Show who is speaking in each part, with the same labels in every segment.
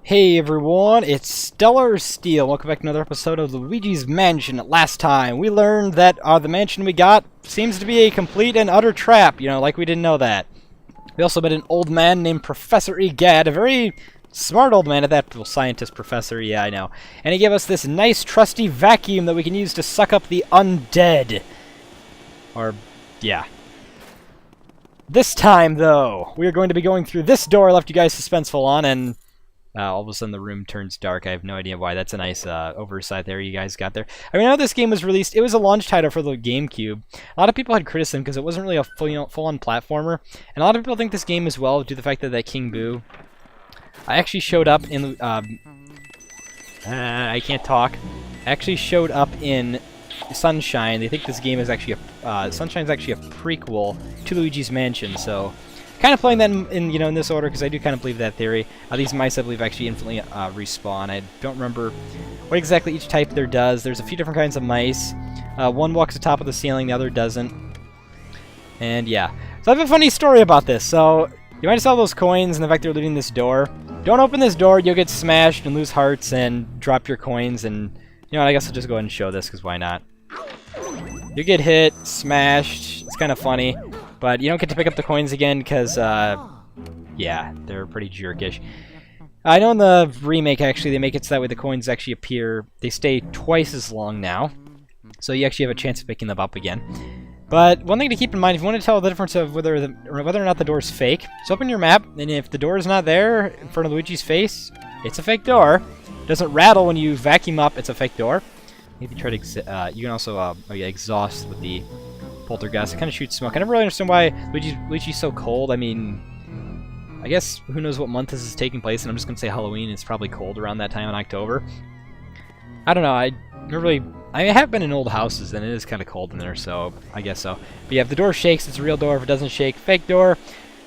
Speaker 1: Hey everyone, it's Stellar Steel. Welcome back to another episode of Luigi's Mansion. Last time, we learned that the mansion we got seems to be a complete and utter trap, like we didn't know that. We also met an old man named Professor Egad, a very smart old man at that. Well, scientist professor, yeah, I know. And he gave us this nice trusty vacuum that we can use to suck up the undead. Or, yeah. This time, though, we are going to be going through this door I left you guys suspenseful on, and all of a sudden the room turns dark. I have no idea why. That's a nice oversight there you guys got there. I mean, I know this game was released. It was a launch title for the GameCube. A lot of people had criticism because it wasn't really a full-on platformer. And a lot of people think this game as well due to the fact that King Boo actually showed up in... I can't talk. Actually showed up in Sunshine. They think this game is actually Sunshine's actually a prequel to Luigi's Mansion, so... Kind of playing that in this order because I do kind of believe that theory. These mice, I believe, actually infinitely respawn. I don't remember what exactly each type there does. There's a few different kinds of mice. One walks atop of the ceiling, the other doesn't. And yeah, so I have a funny story about this. So you might sell those coins, and the fact they're looting this door. Don't open this door; you'll get smashed and lose hearts and drop your coins. And I guess I'll just go ahead and show this because why not? You get hit, smashed. It's kind of funny. But you don't get to pick up the coins again because, yeah, they're pretty jerkish. I know in the remake, actually, they make it so that way the coins actually appear. They stay twice as long now. So you actually have a chance of picking them up again. But one thing to keep in mind, if you want to tell the difference of whether or not the door is fake, just open your map, and if the door is not there in front of Luigi's face, it's a fake door. It doesn't rattle when you vacuum up, it's a fake door. Maybe try to, you can also exhaust with the poltergeist. It kind of shoots smoke. I never really understand why Luigi's so cold. I mean, I guess who knows what month this is taking place, and I'm just going to say Halloween. It's probably cold around that time in October. I don't know. I have been in old houses, and it is kind of cold in there, so I guess so. But yeah, if the door shakes, it's a real door. If it doesn't shake, fake door.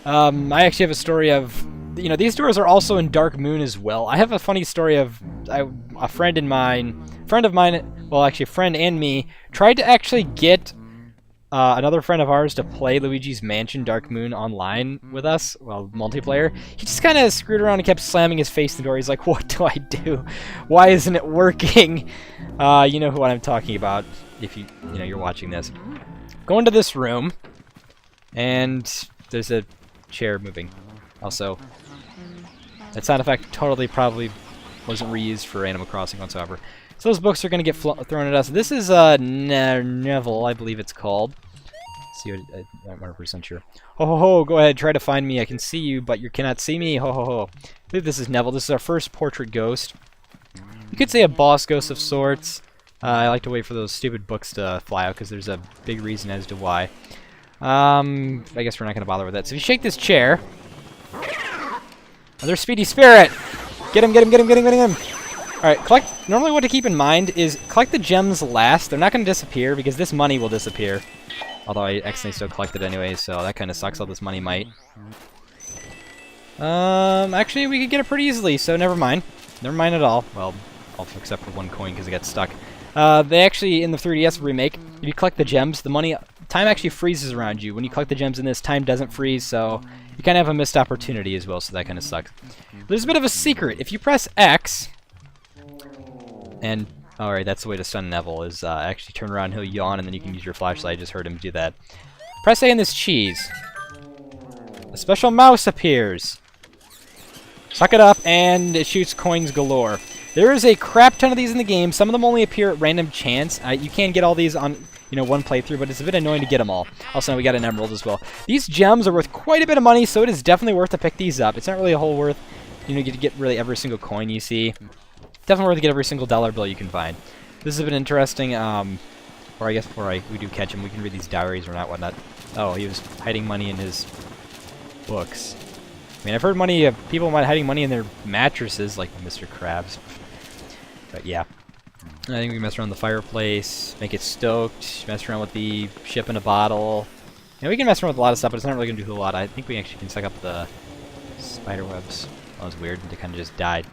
Speaker 1: I actually have a story of, these doors are also in Dark Moon as well. I have a funny story of a friend of mine, well, actually a friend and me, tried to actually get another friend of ours to play Luigi's Mansion Dark Moon online with us, well, multiplayer. He just kind of screwed around and kept slamming his face in the door. He's like, what do I do? Why isn't it working? You know what I'm talking about if you're watching this. Go into this room, and there's a chair moving. Also, that sound effect probably wasn't reused for Animal Crossing whatsoever. So those books are going to get thrown at us. This is Neville, I believe it's called. Let's see what, I'm not 100% sure. Ho ho ho, go ahead, try to find me. I can see you, but you cannot see me. Ho ho ho. I believe this is Neville. This is our first portrait ghost. You could say a boss ghost of sorts. I like to wait for those stupid books to fly out because there's a big reason as to why. I guess we're not going to bother with that. So if you shake this chair... Another speedy spirit! Get him, get him, get him, get him, get him! Alright, normally what to keep in mind is collect the gems last. They're not going to disappear because this money will disappear. Although I accidentally still collected anyway, so that kind of sucks. All this money might. Actually, we could get it pretty easily, so never mind. Never mind at all. Well, except for one coin because it got stuck. They actually, in the 3DS remake, if you collect the gems, time actually freezes around you. When you collect the gems in this, time doesn't freeze, so you kind of have a missed opportunity as well, so that kind of sucks. There's a bit of a secret. If you press X, and, alright, that's the way to stun Neville, is actually turn around, he'll yawn, and then you can use your flashlight. I just heard him do that. Press A on this cheese. A special mouse appears. Suck it up, and it shoots coins galore. There is a crap ton of these in the game. Some of them only appear at random chance. You can get all these on, one playthrough, but it's a bit annoying to get them all. Also, now we got an emerald as well. These gems are worth quite a bit of money, so it is definitely worth to pick these up. It's not really a whole worth, you get to get really every single coin you see. Definitely worth to get every single dollar bill you can find. This has been interesting, or I guess before we do catch him, we can read these diaries or not, whatnot. Oh, he was hiding money in his books. I mean, I've heard people hiding money in their mattresses, like Mr. Krabs. But yeah. I think we can mess around the fireplace, make it stoked, mess around with the ship in a bottle. We can mess around with a lot of stuff, but it's not really going to do a lot. I think we actually can suck up the spider webs. That was weird, they kind of just died.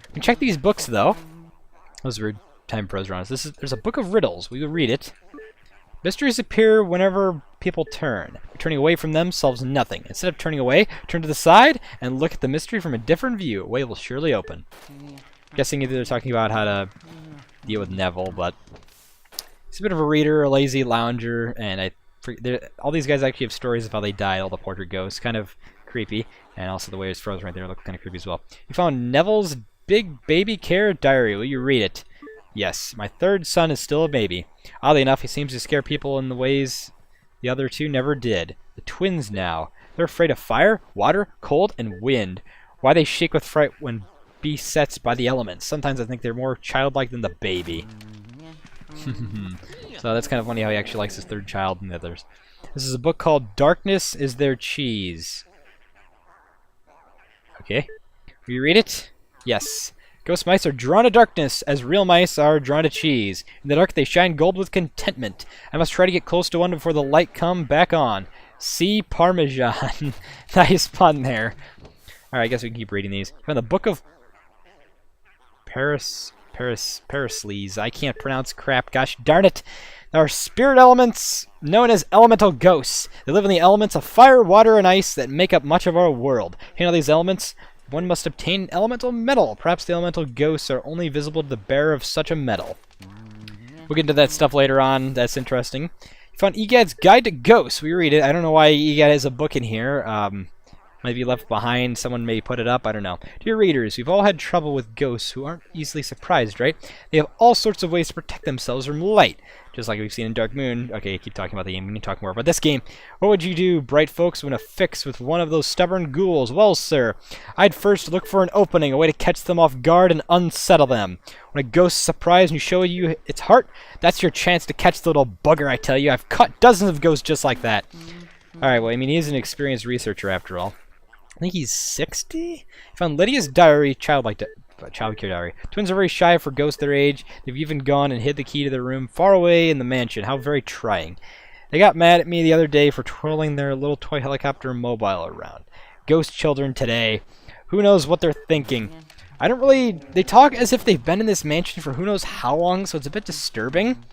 Speaker 1: We can check these books, though. That was weird. Time froze around us. There's a book of riddles. We will read it. Mysteries appear whenever people turn. Turning away from them solves nothing. Instead of turning away, turn to the side and look at the mystery from a different view. A way will surely open. Guessing either they're talking about how to deal with Neville, but he's a bit of a reader, a lazy lounger, and all these guys actually have stories of how they died, all the portrait ghosts. Kind of creepy. And also the way it's frozen right there looked kind of creepy as well. You found Neville's big baby care diary. Will you read it? Yes, my third son is still a baby. Oddly enough, he seems to scare people in the ways the other two never did. The twins now. They're afraid of fire, water, cold, and wind. Why they shake with fright when besets by the elements. Sometimes I think they're more childlike than the baby. So that's kind of funny how he actually likes his third child than the others. This is a book called Darkness is Their Cheese. Okay. Will you read it? Yes. Ghost mice are drawn to darkness, as real mice are drawn to cheese. In the dark, they shine gold with contentment. I must try to get close to one before the light come back on. See Parmesan. Nice pun there. Alright, I guess we can keep reading these. From the Book of Parasles. I can't pronounce crap. Gosh darn it. There are spirit elements known as elemental ghosts. They live in the elements of fire, water, and ice that make up much of our world. To handle these elements, one must obtain an elemental metal. Perhaps the elemental ghosts are only visible to the bearer of such a metal. We'll get into that stuff later on. That's interesting. You found Egad's Guide to Ghosts. We read it. I don't know why Egad has a book in here. Might be left behind. Someone may put it up. I don't know. Dear readers, we've all had trouble with ghosts who aren't easily surprised, right? They have all sorts of ways to protect themselves from light. Just like we've seen in Dark Moon. Okay, keep talking about the game. We can talk more about this game. What would you do, bright folks, when a fix with one of those stubborn ghouls? Well, sir, I'd first look for an opening, a way to catch them off guard and unsettle them. When a ghost's surprised and you show you its heart, that's your chance to catch the little bugger, I tell you. I've caught dozens of ghosts just like that. Alright, well, I mean, he is an experienced researcher after all. I think he's 60? Found Lydia's diary, child care diary. Twins are very shy for ghosts their age. They've even gone and hid the key to their room far away in the mansion. How very trying. They got mad at me the other day for twirling their little toy helicopter mobile around. Ghost children today. Who knows what they're thinking. They talk as if they've been in this mansion for who knows how long, so it's a bit disturbing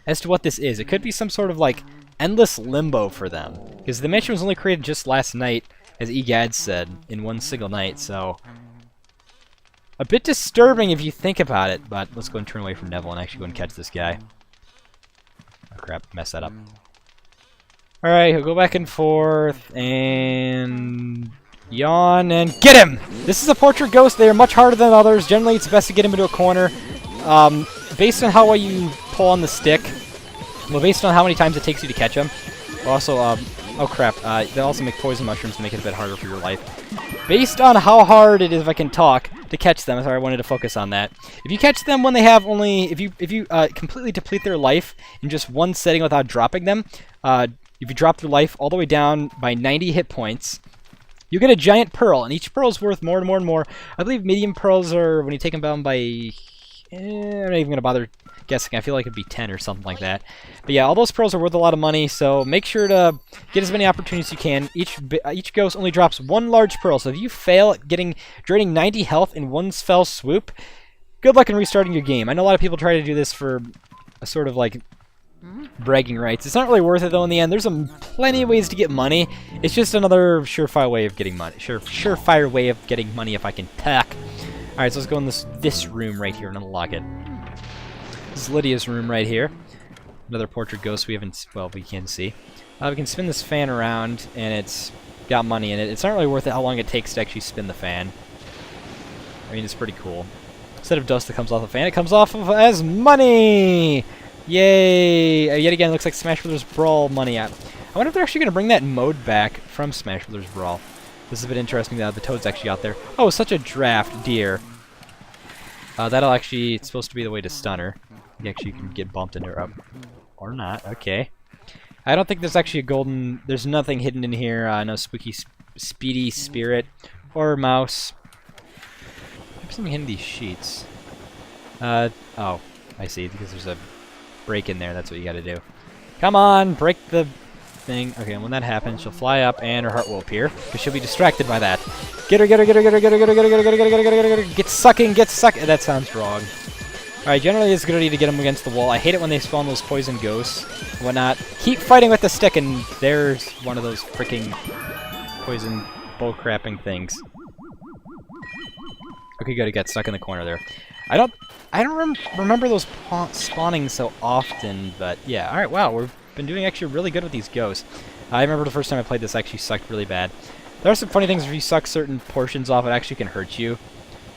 Speaker 1: as to what this is. It could be some sort of, like, endless limbo for them. Because the mansion was only created just last night, as Egad said, in one single night, so a bit disturbing if you think about it, but let's go and turn away from Neville and actually go and catch this guy. Oh crap, messed that up. Alright, he'll go back and forth, and yawn, and get him! This is a portrait ghost. They are much harder than others. Generally, it's best to get him into a corner. Based on how well you pull on the stick, well, based on how many times it takes you to catch him, also, oh crap, they also make poison mushrooms to make it a bit harder for your life. Based on how hard it is, if I can talk, to catch them, sorry, I wanted to focus on that. If you catch them when they have only, if you completely deplete their life in just one setting without dropping them, if you drop their life all the way down by 90 hit points, you get a giant pearl, and each pearl is worth more and more and more. I believe medium pearls are, when you take them down by, I'm not even going to bother guessing. I feel like it'd be 10 or something like that. But yeah, all those pearls are worth a lot of money, so make sure to get as many opportunities as you can. Each ghost only drops one large pearl, so if you fail at draining 90 health in one fell swoop, good luck in restarting your game. I know a lot of people try to do this for a sort of like bragging rights. It's not really worth it though in the end. There's plenty of ways to get money. It's just another surefire way of getting money. Surefire way of getting money if I can talk. Alright, so let's go in this room right here and unlock it. This is Lydia's room right here. Another portrait ghost we can see. We can spin this fan around, and it's got money in it. It's not really worth it how long it takes to actually spin the fan. I mean, it's pretty cool. Instead of dust that comes off the fan, it comes off of as money! Yay! Yet again, it looks like Smash Bros. Brawl money. I wonder if they're actually going to bring that mode back from Smash Bros. Brawl. This is a bit interesting that the Toad's actually out there. Oh, such a draft, dear. That'll actually, it's supposed to be the way to stun her. You actually can get bumped into her up. Or not, okay. I don't think there's actually there's nothing hidden in here. No spooky, speedy spirit or mouse. There's something hidden in these sheets. Oh, I see, because there's a break in there, that's what you gotta do. Come on, break the thing. Okay, and when that happens, she'll fly up and her heart will appear, because she'll be distracted by that. Get her, get her, get her, get her, get her, get her, get her, get her, get her, get her, get her, get her, get sucking, get sucking. That sounds wrong. Alright, generally it's a good idea to get them against the wall. I hate it when they spawn those poison ghosts and whatnot. Keep fighting with the stick, and there's one of those freaking poison bullcrapping things. Okay, good. It got stuck in the corner there. I don't remember those spawning so often, but yeah. Alright, wow, we've been doing actually really good with these ghosts. I remember the first time I played this, I actually sucked really bad. There are some funny things. If you suck certain portions off, it actually can hurt you,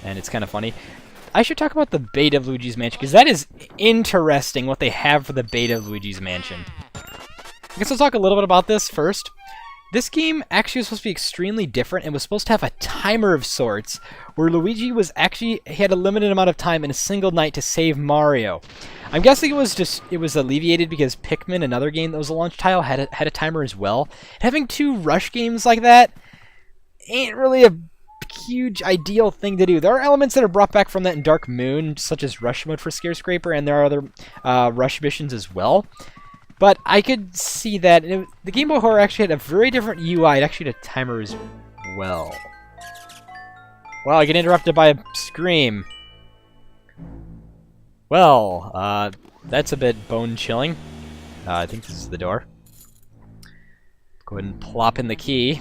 Speaker 1: and it's kind of funny. I should talk about the beta of Luigi's Mansion, because that is interesting what they have for the beta of Luigi's Mansion. I guess I'll talk a little bit about this first. This game actually was supposed to be extremely different and was supposed to have a timer of sorts, where Luigi was he had a limited amount of time in a single night to save Mario. I'm guessing it was alleviated because Pikmin, another game that was a launch title, had a timer as well. Having two rush games like that ain't really a huge ideal thing to do. There are elements that are brought back from that in Dark Moon, such as rush mode for Scarescraper, and there are other rush missions as well. But I could see that the Game Boy Horror actually had a very different UI. It actually had a timer as well. Wow, I get interrupted by a scream. Well, that's a bit bone-chilling. I think this is the door. Go ahead and plop in the key.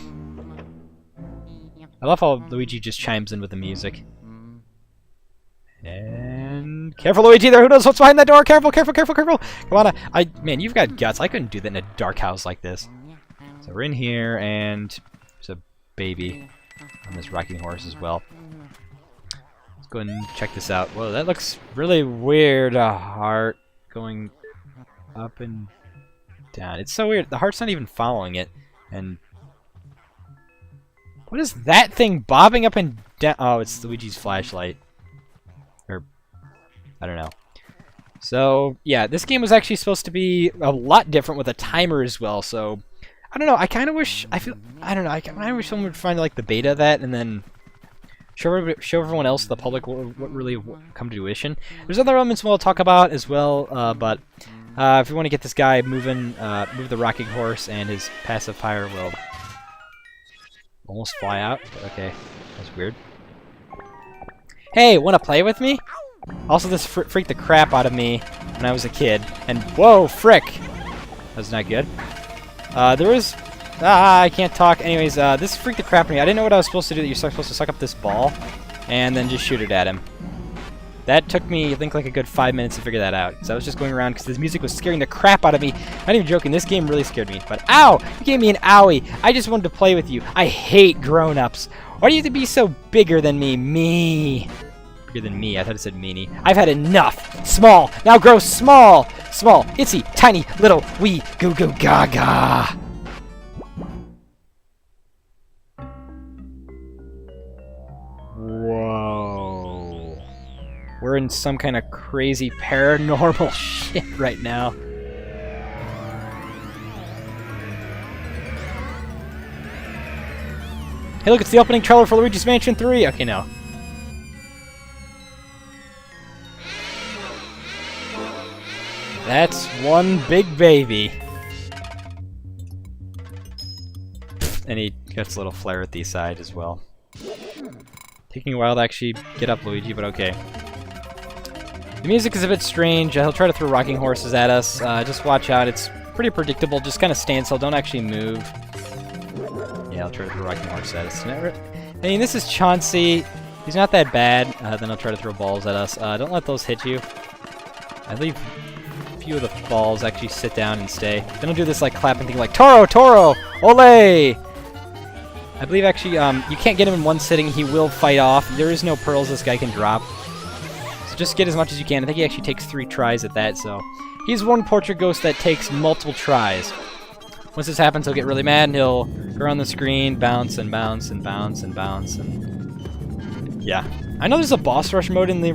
Speaker 1: I love how Luigi just chimes in with the music. And careful, Luigi! There, who knows what's behind that door? Careful, careful, careful, careful! Come on, man, you've got guts. I couldn't do that in a dark house like this. So we're in here, and there's a baby on this rocking horse as well. Let's go ahead and check this out. Whoa, that looks really weird. A heart going up and down. It's so weird. The heart's not even following it, and what is that thing bobbing up and down? Oh, it's Luigi's flashlight. Or, I don't know. So, yeah, this game was actually supposed to be a lot different with a timer as well, so I don't know, I kind of wish, I wish someone would find, like, the beta of that and then show everyone else, the public, what really come to fruition. There's other elements we'll talk about as well, but if you want to get this guy moving, move the rocking horse, and his passive fire will almost fly out. Okay, that's weird. Hey, want to play with me? Also, this freaked the crap out of me when I was a kid. And whoa, frick! That's not good. There is... I can't talk. Anyways, this freaked the crap out of me. I didn't know what I was supposed to do. You're supposed to suck up this ball and then just shoot it at him. That took me, I think, like a good 5 minutes to figure that out. Because I was just going around because this music was scaring the crap out of me. Not even joking, this game really scared me. But ow! You gave me an owie! I just wanted to play with you. I hate grown-ups. Why do you have to be so bigger than me? Bigger than me, I thought it said meanie. I've had enough! Small! Now grow small! Small, itsy, tiny, little, wee, goo goo gaga! Whoa. We're in some kind of crazy paranormal shit right now. Hey look, it's the opening trailer for Luigi's Mansion 3! Okay, no. That's one big baby. And he gets a little flare at the side as well. Taking a while to actually get up, Luigi, but okay. The music is a bit strange. He'll try to throw rocking horses at us. Just watch out. It's pretty predictable. Just kind of stand still. Don't actually move. Yeah, I'll try to throw rocking horses at us. I mean, this is Chauncey. He's not that bad. Then he'll try to throw balls at us. Don't let those hit you. I leave a few of the balls actually sit down and stay. Then he'll do this like clapping thing like, Toro, Toro, ole! I believe actually you can't get him in one sitting. He will fight off. There is no pearls this guy can drop. So just get as much as you can. I think he actually takes 3 tries at that, so he's one portrait ghost that takes multiple tries. Once this happens, he'll get really mad and he'll go around the screen, bounce and bounce and bounce and bounce and yeah. I know there's a boss rush mode in the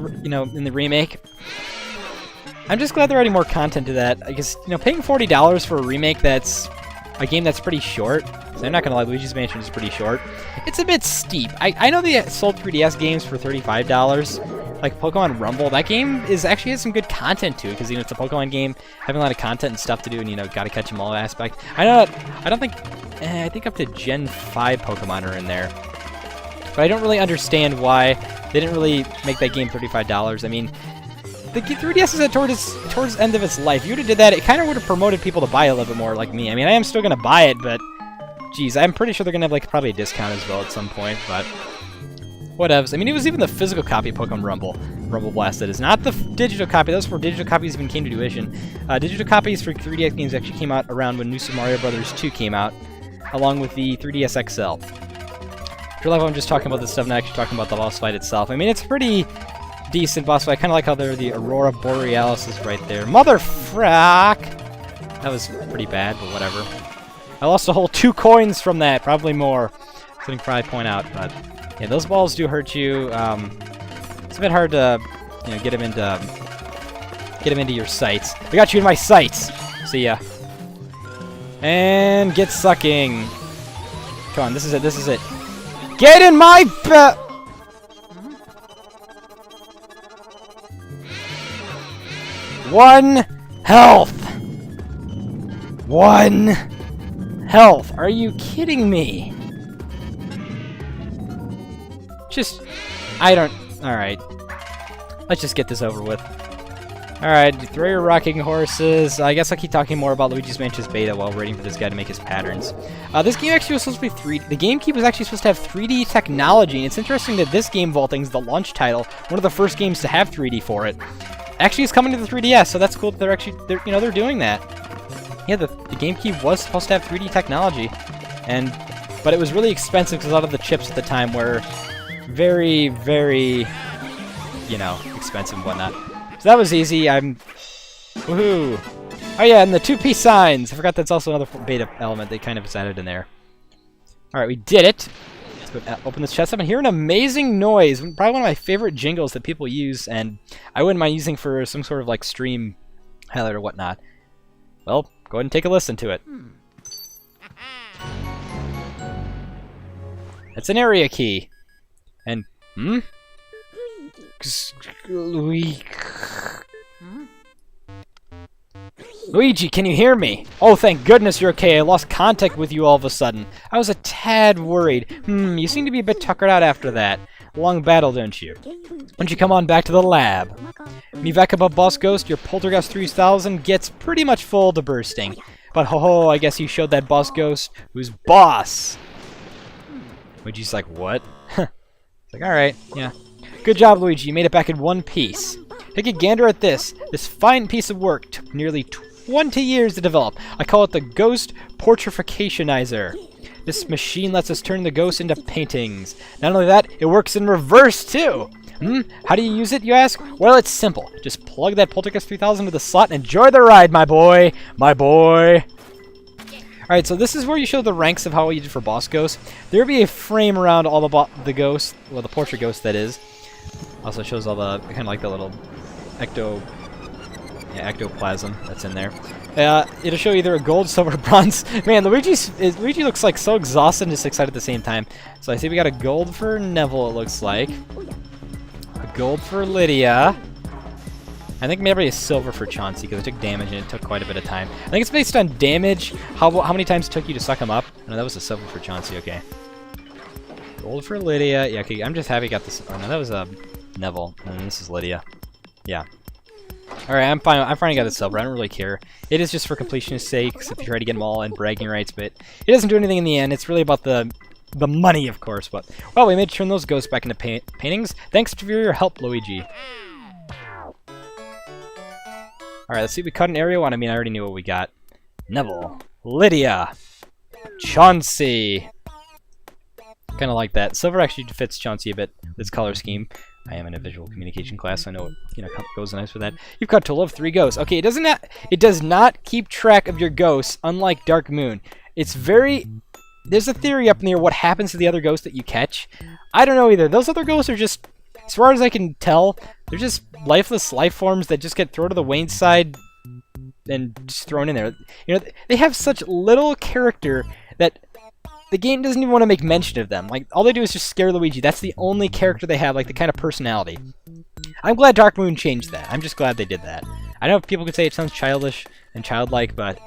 Speaker 1: in the remake. I'm just glad they're adding more content to that. I guess paying $40 for a remake that's a game that's pretty short. So I'm not gonna lie, Luigi's Mansion is pretty short. It's a bit steep. I know they sold 3DS games for $35, like Pokemon Rumble. That game actually has some good content to it because it's a Pokemon game, having a lot of content and stuff to do, and gotta catch them all aspect. I think up to Gen 5 Pokemon are in there, but I don't really understand why they didn't really make that game $35. I mean, the 3DS is towards the end of its life. If you would have did that, it kind of would have promoted people to buy a little bit more like me. I mean, I am still going to buy it, but geez, I'm pretty sure they're going to have like probably a discount as well at some point, but whatevs. I mean, it was even the physical copy of Pokemon Rumble Blast that is, not the digital copy. Those were digital copies even came to fruition. Digital copies for 3DS games actually came out around when New Super Mario Bros. 2 came out, along with the 3DS XL. I feel like I'm just talking about this stuff, not actually talking about the boss fight itself. I mean, it's pretty decent boss fight. I kind of like how the Aurora Borealis is right there. Mother frack! That was pretty bad, but whatever. I lost a whole 2 coins from that, probably more. So I can probably point out, but yeah, those balls do hurt you. It's a bit hard to, you know, get them into your sights. I got you in my sights. See ya. And get sucking. Come on, this is it. This is it. Get in my butt. One health. 1 health. Are you kidding me? Just, I don't, alright. Let's just get this over with. Alright, throw your rocking horses. I guess I'll keep talking more about Luigi's Mansion's beta while waiting for this guy to make his patterns. This game actually was supposed to be 3D. The GameCube was actually supposed to have 3D technology, and it's interesting that this game, Vaulting's the launch title, one of the first games to have 3D for it, actually is coming to the 3DS, so that's cool that they're doing that. Yeah, the GameCube was supposed to have 3D technology, but it was really expensive because a lot of the chips at the time were very, very, you know, expensive and whatnot. So that was easy. Woohoo! Oh yeah, and the 2P signs. I forgot that's also another beta element they kind of added in there. Alright, we did it. Let's open this chest up and hear an amazing noise. Probably one of my favorite jingles that people use, and I wouldn't mind using for some sort of like stream highlight or whatnot. Well, go ahead and take a listen to it. It's an area key. And, Luigi, can you hear me? Oh, thank goodness you're okay. I lost contact with you all of a sudden. I was a tad worried. You seem to be a bit tuckered out after that. Long battle, don't you? Why don't you come on back to the lab? Me back above Boss Ghost, your Poltergeist 3000 gets pretty much full to bursting. But ho-ho, I guess you showed that Boss Ghost who's boss. Luigi's like, what? It's like, alright, yeah. Good job, Luigi. You made it back in one piece. Take a gander at this. This fine piece of work took nearly 20 years to develop. I call it the Ghost Portrificationizer. This machine lets us turn the ghosts into paintings. Not only that, it works in reverse, too. How do you use it, you ask? Well, it's simple. Just plug that Poltergeist 3000 into the slot and enjoy the ride, my boy. My boy. Alright, so this is where you show the ranks of how you did for boss ghosts. There'll be a frame around all the ghosts, well, the portrait ghost that is. Also shows all the, kind of like the little ectoplasm that's in there. It'll show either a gold, silver, bronze. Man, Luigi looks like so exhausted and just excited at the same time. So I see we got a gold for Neville, it looks like. A gold for Lydia. I think maybe a silver for Chauncey because it took damage and it took quite a bit of time. I think it's based on damage, how many times it took you to suck him up. No, that was a silver for Chauncey, okay. Gold for Lydia. Yeah, okay, I'm just happy I got this. Oh no, that was Neville, and this is Lydia. Yeah. Alright, I'm fine. I finally got the silver. I don't really care. It is just for completionist sakes if you try to get them all and bragging rights, but it doesn't do anything in the end. It's really about the money, of course. But well, we made turn those ghosts back into paintings. Thanks for your help, Luigi. Alright, let's see if we cut an area one. I mean, I already knew what we got. Neville. Lydia. Chauncey. Kind of like that. Silver actually fits Chauncey a bit. This color scheme. I am in a visual communication class, so I know it goes nice with that. You've got a total of 3 ghosts. Okay, it does not keep track of your ghosts, unlike Dark Moon. It's very... There's a theory up in the air what happens to the other ghosts that you catch. I don't know either. Those other ghosts are just, as far as I can tell, they're just lifeless life forms that just get thrown to the Wayne side and just thrown in there. You know, they have such little character that the game doesn't even want to make mention of them. Like, all they do is just scare Luigi. That's the only character they have, like, the kind of personality. I'm glad Dark Moon changed that. I'm just glad they did that. I know people could say it sounds childish and childlike, but...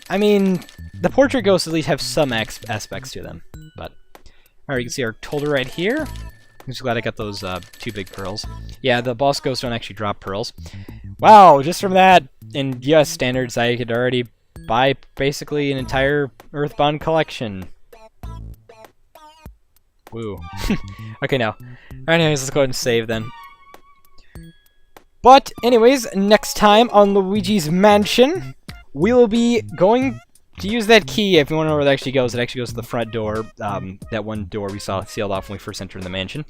Speaker 1: I mean, the portrait ghosts at least have some aspects to them. But, alright, you can see our Tolder right here. I'm just glad I got those 2 big pearls. Yeah, the boss ghosts don't actually drop pearls. Wow, just from that, in US standards, I could already buy basically an entire Earthbound collection. Woo. Okay, now. Anyways, let's go ahead and save then. But, anyways, next time on Luigi's Mansion, we will be going to use that key. If you want to know where it actually goes to the front door. That one door we saw sealed off when we first entered the mansion.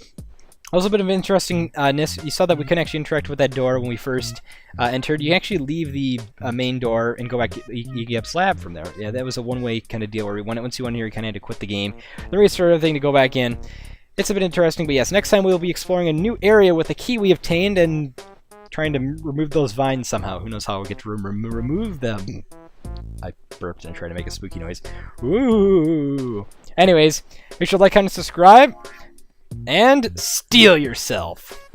Speaker 1: Also, a bit of interestingness, you saw that we couldn't actually interact with that door when we first entered. You can actually leave the main door and go back to Yiggyup's lab from there. Yeah, that was a one-way kind of deal where once you went here, you kind of had to quit the game, then restart everything to go back in. It's a bit interesting, but yes, next time we will be exploring a new area with a key we obtained and trying to remove those vines somehow. Who knows how we'll get to remove them. I burped and tried to make a spooky noise. Ooh. Anyways, make sure to like, comment, and subscribe. And steal yourself.